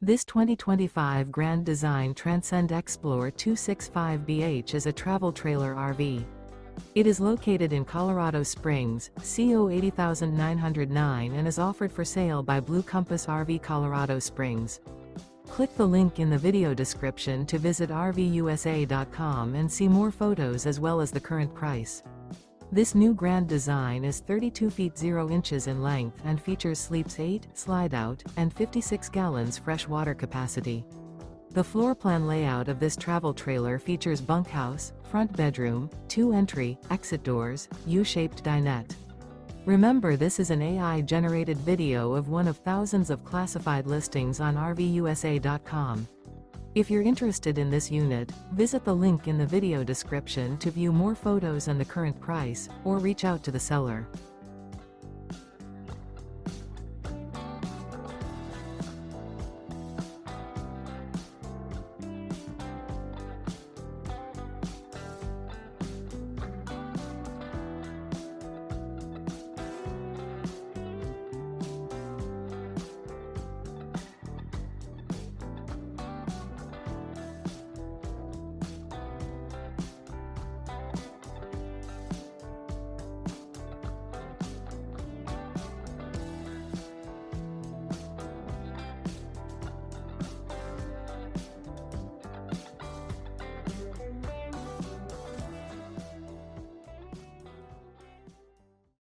This 2025 Grand Design Transcend Xplor 265BH is a travel trailer RV. It is located in Colorado Springs, CO 80909 and is offered for sale by Blue Compass RV Colorado Springs. Click the link in the video description to visit RVUSA.com and see more photos as well as the current price. This new Grand Design is 32 feet 0 inches in length and features sleeps 8, slide-out, and 56 gallons fresh water capacity. The floor plan layout of this travel trailer features bunkhouse, front bedroom, 2 entry, exit doors, U-shaped dinette. Remember, this is an AI-generated video of one of thousands of classified listings on RVUSA.com. If you're interested in this unit, visit the link in the video description to view more photos and the current price, or reach out to the seller.